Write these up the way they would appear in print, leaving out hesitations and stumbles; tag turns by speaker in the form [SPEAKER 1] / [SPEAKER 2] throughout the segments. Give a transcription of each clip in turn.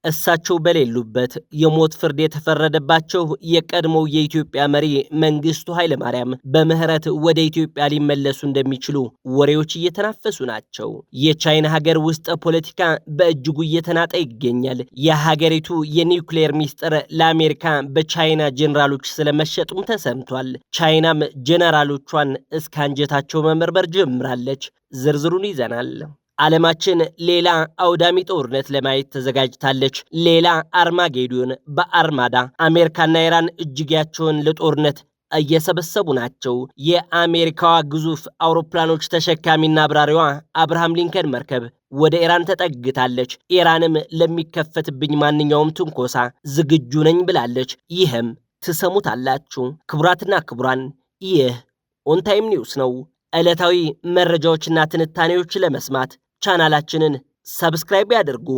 [SPEAKER 1] እሳቸው በሌሉበት የሞት ፍርድ የተፈረደባቸው የቀድሞው የኢትዮጵያ መሪ መንግስቱ ኃይለማርያም በምህረት ወደ ኢትዮጵያ ሊመለሱ እንደሚችሉ ወሬዎች እየተናፈሱ ናቸው። የቻይና ሀገር ውስጥ ፖለቲካ በእጅጉ እየተናጠ ይገኛል። የሀገሪቱ የኒውክሌር ሚስጥር ለአሜሪካ በቻይና ጄኔራሎች ስለመሸጡም ተሰምቷል። ቻይናም ጄኔራሎቿን እስከ አንጀታቸው መመርመር ጀምራለች። ዝርዝሩን ይዘናል። ዓለማችን ሌላ አውዳሚ ጦርነት ለማየት ተዘጋጅታለች። ሌላ አርማጌዶን በአርማዳ አሜሪካና ኢራን እጅጌያቸውን ለጦርነት እየሰበሰቡ ናቸው። የአሜሪካዋ ግዙፍ አውሮፕላኖች ተሸካሚና አብራሪዋ አብርሃም ሊንከን መርከብ ወደ ኢራን ተጠግታለች። ኢራንም ለሚከፈትብኝ ማንኛውም ትንኮሳ ዝግጁ ነኝ ብላለች። ይህም ትሰሙታላችሁ። ክቡራትና ክቡራን፣ ይህ ኦንታይም ኒውስ ነው። ዕለታዊ መረጃዎችና ትንታኔዎች ለመስማት ቻናላችንን ሰብስክራይብ ያድርጉ።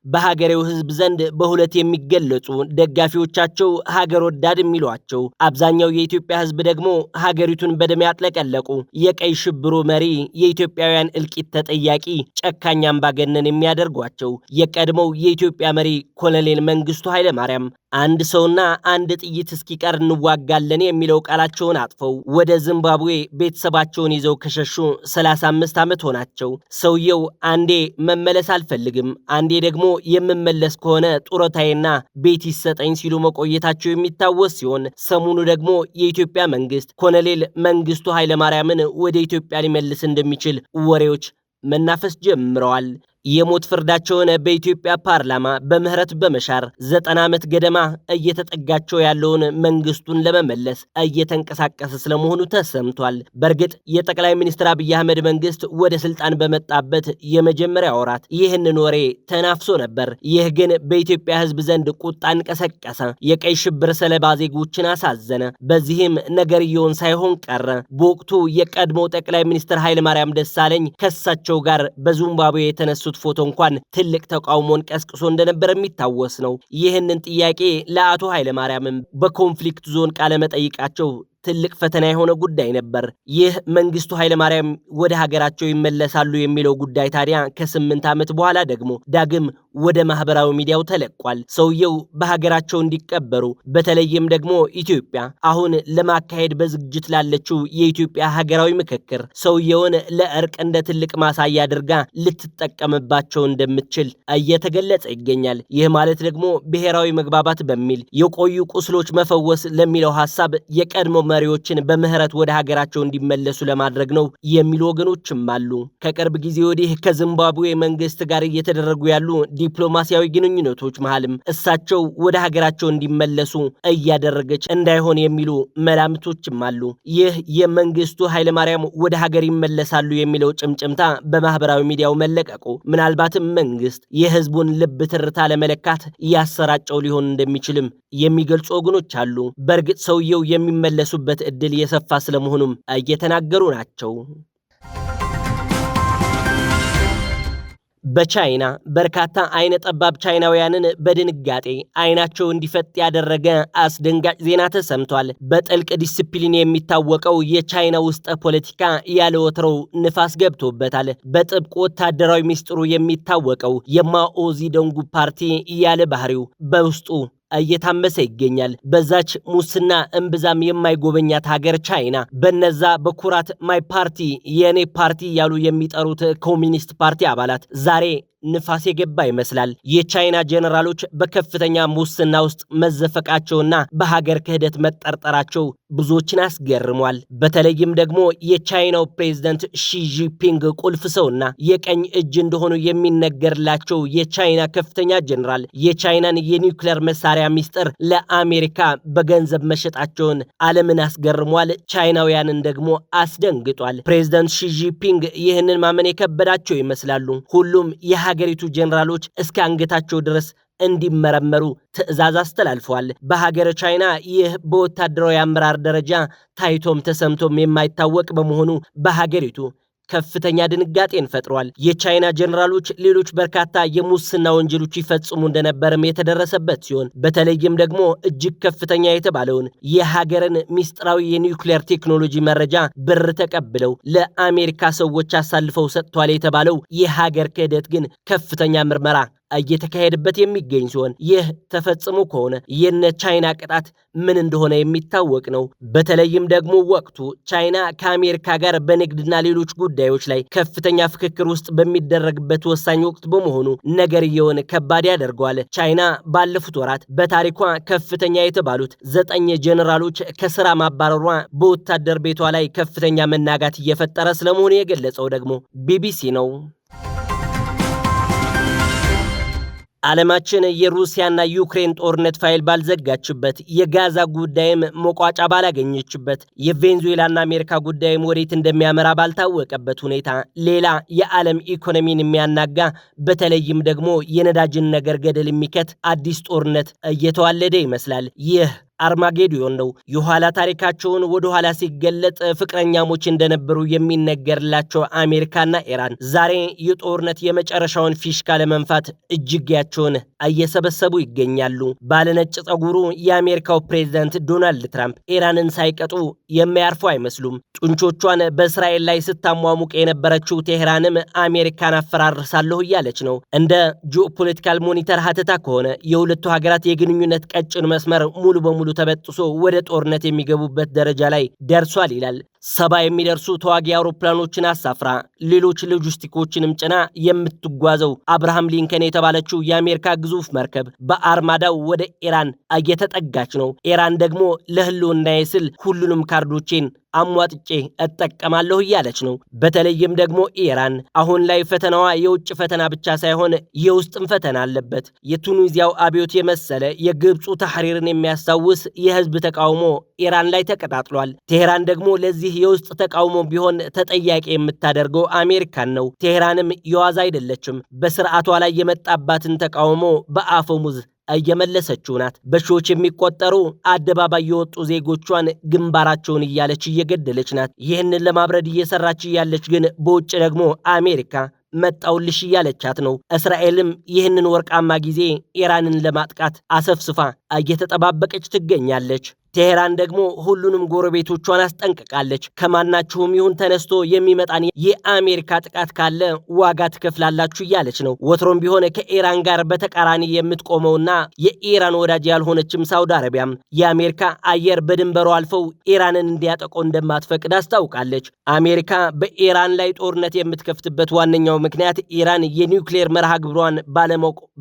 [SPEAKER 1] በሀገሬው ሕዝብ ዘንድ በሁለት የሚገለጹ ደጋፊዎቻቸው ሀገር ወዳድ የሚሏቸው፣ አብዛኛው የኢትዮጵያ ሕዝብ ደግሞ ሀገሪቱን በደም ያጥለቀለቁ የቀይ ሽብሩ መሪ የኢትዮጵያውያን እልቂት ተጠያቂ ጨካኝ አምባገነን የሚያደርጓቸው የቀድሞው የኢትዮጵያ መሪ ኮሎኔል መንግስቱ ኃይለማርያም አንድ ሰውና አንድ ጥይት እስኪቀር እንዋጋለን የሚለው ቃላቸውን አጥፈው ወደ ዚምባብዌ ቤተሰባቸውን ይዘው ከሸሹ 35 ዓመት ሆናቸው። ሰውየው አንዴ መመለስ አልፈልግም፣ አንዴ ደግሞ የምመለስ ከሆነ ጡረታዬና ቤት ይሰጠኝ ሲሉ መቆየታቸው የሚታወስ ሲሆን ሰሞኑ ደግሞ የኢትዮጵያ መንግስት ኮሎኔል መንግስቱ ኃይለማርያምን ወደ ኢትዮጵያ ሊመልስ እንደሚችል ወሬዎች መናፈስ ጀምረዋል። የሞት ፍርዳቸውን በኢትዮጵያ ፓርላማ በምህረት በመሻር 90 ዓመት ገደማ እየተጠጋቸው ያለውን መንግስቱን ለመመለስ እየተንቀሳቀሰ ስለመሆኑ ተሰምቷል። በእርግጥ የጠቅላይ ሚኒስትር አብይ አህመድ መንግስት ወደ ስልጣን በመጣበት የመጀመሪያ ወራት ይህንን ወሬ ተናፍሶ ነበር። ይህ ግን በኢትዮጵያ ሕዝብ ዘንድ ቁጣን ቀሰቀሰ፣ የቀይ ሽብር ሰለባ ዜጎችን አሳዘነ። በዚህም ነገርየውን ሳይሆን ቀረ። በወቅቱ የቀድሞ ጠቅላይ ሚኒስትር ኃይለማርያም ደሳለኝ ከሳቸው ጋር በዚምባብዌ የተነሱት ፎቶ እንኳን ትልቅ ተቃውሞን ቀስቅሶ እንደነበር የሚታወስ ነው። ይህንን ጥያቄ ለአቶ ኃይለማርያምም በኮንፍሊክት ዞን ቃለ መጠይቃቸው ትልቅ ፈተና የሆነ ጉዳይ ነበር። ይህ መንግስቱ ኃይለማርያም ወደ ሀገራቸው ይመለሳሉ የሚለው ጉዳይ ታዲያ ከ8 ዓመት በኋላ ደግሞ ዳግም ወደ ማህበራዊ ሚዲያው ተለቋል። ሰውየው በሀገራቸው እንዲቀበሩ በተለይም ደግሞ ኢትዮጵያ አሁን ለማካሄድ በዝግጅት ላለችው የኢትዮጵያ ሀገራዊ ምክክር ሰውየውን ለእርቅ እንደ ትልቅ ማሳያ አድርጋ ልትጠቀምባቸው እንደምትችል እየተገለጸ ይገኛል። ይህ ማለት ደግሞ ብሔራዊ መግባባት በሚል የቆዩ ቁስሎች መፈወስ ለሚለው ሐሳብ የቀድሞ መሪዎችን በምህረት ወደ ሀገራቸው እንዲመለሱ ለማድረግ ነው የሚሉ ወገኖችም አሉ። ከቅርብ ጊዜ ወዲህ ከዚምባብዌ መንግስት ጋር እየተደረጉ ያሉ ዲፕሎማሲያዊ ግንኙነቶች መሃልም እሳቸው ወደ ሀገራቸው እንዲመለሱ እያደረገች እንዳይሆን የሚሉ መላምቶችም አሉ። ይህ የመንግስቱ ኃይለማርያም ወደ ሀገር ይመለሳሉ የሚለው ጭምጭምታ በማህበራዊ ሚዲያው መለቀቁ ምናልባትም መንግስት የህዝቡን ልብ ትርታ ለመለካት ያሰራጨው ሊሆን እንደሚችልም የሚገልጹ ወገኖች አሉ። በእርግጥ ሰውየው የሚመለሱበት እድል የሰፋ ስለመሆኑም እየተናገሩ ናቸው። በቻይና በርካታ አይነ ጠባብ ቻይናውያንን በድንጋጤ አይናቸው እንዲፈጥ ያደረገ አስደንጋጭ ዜና ተሰምቷል። በጥልቅ ዲሲፕሊን የሚታወቀው የቻይና ውስጥ ፖለቲካ ያለ ወትሮው ንፋስ ገብቶበታል። በጥብቅ ወታደራዊ ሚስጥሩ የሚታወቀው የማኦ ዜዱንግ ፓርቲ ያለ ባህሪው በውስጡ እየታመሰ ይገኛል። በዛች ሙስና እምብዛም የማይጎበኛት ሀገር ቻይና በነዛ በኩራት ማይ ፓርቲ የኔ ፓርቲ ያሉ የሚጠሩት ኮሚኒስት ፓርቲ አባላት ዛሬ ንፋስ የገባ ይመስላል። የቻይና ጄኔራሎች በከፍተኛ ሙስና ውስጥ መዘፈቃቸውና በሀገር ክህደት መጠርጠራቸው ብዙዎችን አስገርሟል። በተለይም ደግሞ የቻይናው ፕሬዝዳንት ሺጂፒንግ ቁልፍ ሰውና የቀኝ እጅ እንደሆኑ የሚነገርላቸው የቻይና ከፍተኛ ጄኔራል የቻይናን የኒውክሌር መሳሪያ ሚስጥር ለአሜሪካ በገንዘብ መሸጣቸውን ዓለምን አስገርሟል። ቻይናውያንን ደግሞ አስደንግጧል። ፕሬዝዳንት ሺጂፒንግ ይህንን ማመን የከበዳቸው ይመስላሉ። ሁሉም የሀገሪቱ ጄኔራሎች እስከ አንገታቸው ድረስ እንዲመረመሩ ትዕዛዝ አስተላልፈዋል። በሀገረ ቻይና ይህ በወታደራዊ አመራር ደረጃ ታይቶም ተሰምቶም የማይታወቅ በመሆኑ በሀገሪቱ ከፍተኛ ድንጋጤን ፈጥሯል። የቻይና ጄኔራሎች ሌሎች በርካታ የሙስና ወንጀሎች ይፈጽሙ እንደነበርም የተደረሰበት ሲሆን በተለይም ደግሞ እጅግ ከፍተኛ የተባለውን የሀገርን ሚስጥራዊ የኒውክሌር ቴክኖሎጂ መረጃ ብር ተቀብለው ለአሜሪካ ሰዎች አሳልፈው ሰጥቷል የተባለው የሀገር ክህደት ግን ከፍተኛ ምርመራ እየተካሄደበት የሚገኝ ሲሆን ይህ ተፈጽሞ ከሆነ የነ ቻይና ቅጣት ምን እንደሆነ የሚታወቅ ነው። በተለይም ደግሞ ወቅቱ ቻይና ከአሜሪካ ጋር በንግድና ሌሎች ጉዳዮች ላይ ከፍተኛ ፍክክር ውስጥ በሚደረግበት ወሳኝ ወቅት በመሆኑ ነገርየውን ከባድ ያደርገዋል። ቻይና ባለፉት ወራት በታሪኳ ከፍተኛ የተባሉት 9 ጄኔራሎች ከስራ ማባረሯ በወታደር ቤቷ ላይ ከፍተኛ መናጋት እየፈጠረ ስለመሆኑ የገለጸው ደግሞ ቢቢሲ ነው። ዓለማችን የሩሲያና ዩክሬን ጦርነት ፋይል ባልዘጋችበት፣ የጋዛ ጉዳይም መቋጫ ባላገኘችበት፣ የቬንዙዌላና አሜሪካ ጉዳይም ወዴት እንደሚያመራ ባልታወቀበት ሁኔታ ሌላ የዓለም ኢኮኖሚን የሚያናጋ በተለይም ደግሞ የነዳጅን ነገር ገደል የሚከት አዲስ ጦርነት እየተዋለደ ይመስላል። ይህ አርማጌዶን ነው። የኋላ ታሪካቸውን ወደ ኋላ ሲገለጥ ፍቅረኛሞች እንደነበሩ የሚነገርላቸው አሜሪካና ኢራን ዛሬ የጦርነት የመጨረሻውን ፊሽካ ለመንፋት እጅጌያቸውን እየሰበሰቡ ይገኛሉ። ባለነጭ ጸጉሩ የአሜሪካው ፕሬዝዳንት ዶናልድ ትራምፕ ኢራንን ሳይቀጡ የሚያርፉ አይመስሉም። ጡንቾቿን በእስራኤል ላይ ስታሟሙቅ የነበረችው ቴህራንም አሜሪካን አፈራርሳለሁ እያለች ነው። እንደ ጂኦፖለቲካል ሞኒተር ሀተታ ከሆነ የሁለቱ ሀገራት የግንኙነት ቀጭን መስመር ሙሉ በሙሉ ተበጥሶ ወደ ጦርነት የሚገቡበት ደረጃ ላይ ደርሷል ይላል። 70 የሚደርሱ ተዋጊ አውሮፕላኖችን አሳፍራ ሌሎች ሎጂስቲኮችንም ጭና የምትጓዘው አብርሃም ሊንከን የተባለችው የአሜሪካ ግዙፍ መርከብ በአርማዳው ወደ ኢራን እየተጠጋች ነው። ኢራን ደግሞ ለህልውናዬ ስል ሁሉንም ካርዶቼን አሟጥጬ እጠቀማለሁ እያለች ነው። በተለይም ደግሞ ኢራን አሁን ላይ ፈተናዋ የውጭ ፈተና ብቻ ሳይሆን የውስጥም ፈተና አለበት። የቱኒዚያው አብዮት የመሰለ የግብፁ ታህሪርን የሚያስታውስ የህዝብ ተቃውሞ ኢራን ላይ ተቀጣጥሏል። ቴህራን ደግሞ ለዚህ የውስጥ ተቃውሞ ቢሆን ተጠያቂ የምታደርገው አሜሪካን ነው። ቴህራንም የዋዛ አይደለችም። በስርዓቷ ላይ የመጣባትን ተቃውሞ በአፈሙዝ እየመለሰችው ናት። በሺዎች የሚቆጠሩ አደባባይ የወጡ ዜጎቿን ግንባራቸውን እያለች እየገደለች ናት። ይህንን ለማብረድ እየሰራች እያለች ግን በውጭ ደግሞ አሜሪካ መጣውልሽ እያለቻት ነው። እስራኤልም ይህንን ወርቃማ ጊዜ ኢራንን ለማጥቃት አሰፍስፋ እየተጠባበቀች ትገኛለች። ቴህራን ደግሞ ሁሉንም ጎረቤቶቿን አስጠንቅቃለች። ከማናችሁም ይሁን ተነስቶ የሚመጣን የአሜሪካ ጥቃት ካለ ዋጋ ትከፍላላችሁ እያለች ነው። ወትሮም ቢሆን ከኢራን ጋር በተቃራኒ የምትቆመውና የኢራን ወዳጅ ያልሆነችም ሳውዲ አረቢያም የአሜሪካ አየር በድንበሩ አልፈው ኢራንን እንዲያጠቁ እንደማትፈቅድ አስታውቃለች። አሜሪካ በኢራን ላይ ጦርነት የምትከፍትበት ዋነኛው ምክንያት ኢራን የኒውክሌር መርሃ ግብሯን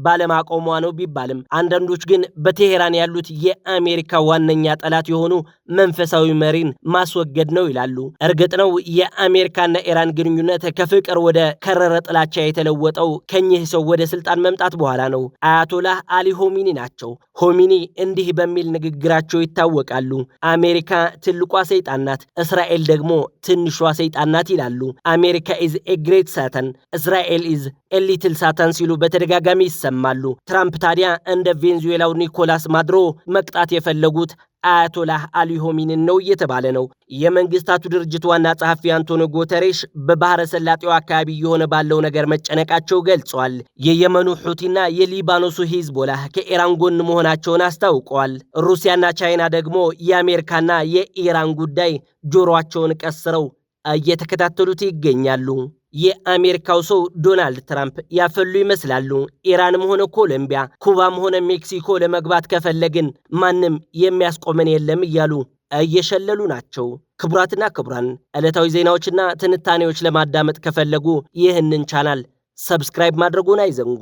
[SPEAKER 1] ባለማቆሟ ነው ቢባልም አንዳንዶች ግን በቴህራን ያሉት የአሜሪካ ዋነኛ ጠላት የሆኑ መንፈሳዊ መሪን ማስወገድ ነው ይላሉ። እርግጥ ነው የአሜሪካና ኢራን ግንኙነት ከፍቅር ወደ ከረረ ጥላቻ የተለወጠው ከኚህ ሰው ወደ ስልጣን መምጣት በኋላ ነው። አያቶላህ አሊ ሆሚኒ ናቸው። ሆሚኒ እንዲህ በሚል ንግግራቸው ይታወቃሉ። አሜሪካ ትልቋ ሰይጣን ናት፣ እስራኤል ደግሞ ትንሿ ሰይጣን ናት ይላሉ። አሜሪካ ኢዝ ኤ ግሬት ሳተን፣ እስራኤል ኢዝ ኤ ሊትል ሳተን ሲሉ በተደጋጋሚ ይሰማሉ። ትራምፕ ታዲያ እንደ ቬንዙዌላው ኒኮላስ ማዱሮ መቅጣት የፈለጉት አያቶላህ አሊ ሆሚኒን ነው እየተባለ ነው። የመንግስታቱ ድርጅት ዋና ጸሐፊ አንቶኒዮ ጉተሬሽ በባህረ ሰላጤው አካባቢ የሆነ ባለው ነገር መጨነቃቸው ገልጸዋል። የየመኑ ሁቲና የሊባኖሱ ሂዝቦላህ ከኢራን ጎን መሆናቸውን አስታውቀዋል። ሩሲያና ቻይና ደግሞ የአሜሪካና የኢራን ጉዳይ ጆሮአቸውን ቀስረው እየተከታተሉት ይገኛሉ። የአሜሪካው ሰው ዶናልድ ትራምፕ ያፈሉ ይመስላሉ። ኢራንም ሆነ ኮሎምቢያ፣ ኩባም ሆነ ሜክሲኮ ለመግባት ከፈለግን ማንም የሚያስቆመን የለም እያሉ እየሸለሉ ናቸው። ክቡራትና ክቡራን ዕለታዊ ዜናዎችና ትንታኔዎች ለማዳመጥ ከፈለጉ ይህንን ቻናል ሰብስክራይብ ማድረጉን አይዘንጉ።